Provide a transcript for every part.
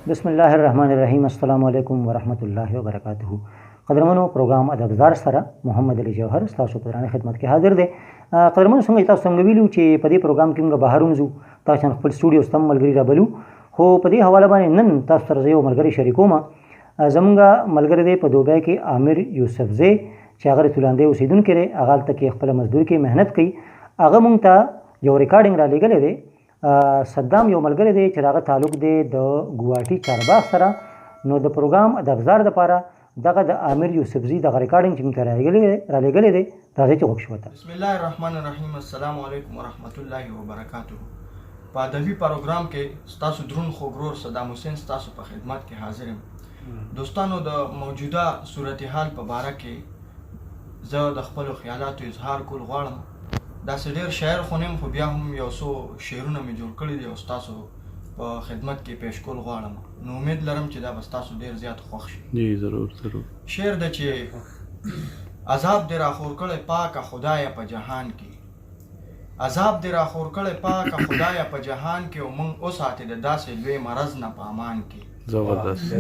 بسم الله الرحمن الرحیم. السلام علیکم ورحمۃ الله وبرکاتہ. قدرمنو پروګرام ادبزار سره محمد علي جوهر تاسو په درانه خدمت کې حاضر دی. قدرمنو څنګه تاسو څنګه ویلو چې په دې پروګرام کې موږ بهر ونځو، تاسو خپل سټوډیو ستم ملګری را بلو، خو په دې حواله باندې نن تاسو سره یو ملګری شریکوم. زمونږ ملګری دی په دوبۍ کې عامر یوسفزی چې هغه تولاندې اوسیدونکی دی. هغه هلته کې خپله مزدوري کې محنت کوي. هغه موږ ته یو ریکارډینګ را لیږلی دی. صدام یو ملګری دی چې هغه تعلق دی د ګوهاټي چارباغ سره. نو د پروګرام ادبزار دپاره دغه د عامر یوسفزي دغه ریکارډینګ چې موږ ته را لیږلی دی، راځئ چې غوږ شو ته. بسم الله الرحمن الرحیم. السلام علیکم ورحمت الله وبرکاتہ. په ادبي پروګرام کې ستاسو درون خوږرور صدام حسین ستاسو په خدمت کې حاضر یم. دوستانو، د موجوده صورتحال په باره کې زه د خپلو خیالاتو اظهار کول غواړم. داسې ډېر شاعر خو نه یم، خو بیا هم یو څو شعرونه مې جوړ کړي دي او ستاسو په خدمت کې پیش کول غواړم. نو امید لرم چې دا به ستاسو ډېر زیات خوښ شي. جی ضرور ضرور. شعر ده چې عذاب دې راخور کړی پاکه خدایه په جهان کې، عذاب دې راخور کړی پاکه خدایه په جهان کې، او موږ وساتې د داسې لوی مرض نه په امان کې. زبردست.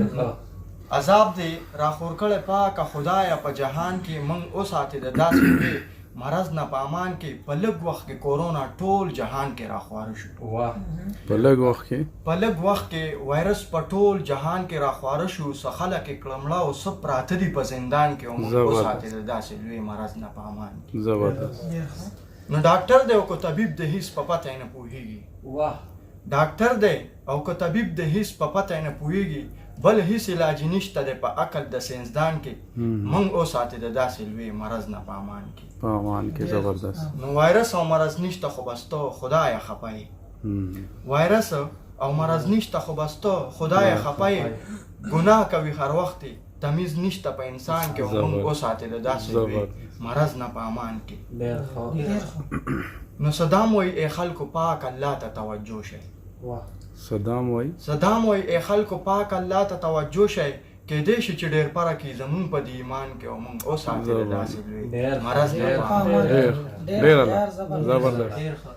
عذاب دې راخور کړی پاکه خدایه په جهان کې، موږ وساتې د داسې لوی مرض نه په امان کې. په لږ وخت کې کورونا ټول جهان کې راخواره شو. په لږ وخت کې وایرس په ټول جهان کې راخواره شو. څه خلک یې کړمړه او څه پراته دي په زندان کې، او موږ وساتې د داسې لوی مرض نه په امان کې. زبردست. نو ډاکټر دی او که طبیب د هیڅ په پته یې نه پوهېږي. ډاکټر دی او که طبیب د هیڅ په پته یې نه پوهېږي، بل هیڅ علاج نشته دی په عقل د ساینسدان کې، موږ وساتې د داسې لوی مرض نه په امان کې. په امان کې. زبردست. نو وایرس او مرض نشته خو بس ته خدای خپای. وایرس او مرض نشته خو بس ته خدای خپای. ګناه کوي هر وخت، تمیز نشته په انسان کې، او موږ وساتې د داسې لوی مرض نه په امان کې. نو صدام وایي ای خلکو پاک الله ته توجه شئ. صدام وایي ای خلکو پاک الله ته توجه شئ، کېدای شي چې ډېر پره کې زمونږ په دې ایمان کې، او موږ وساتې د داسې لوی مرض نه په امان کې. ډېر زبردست.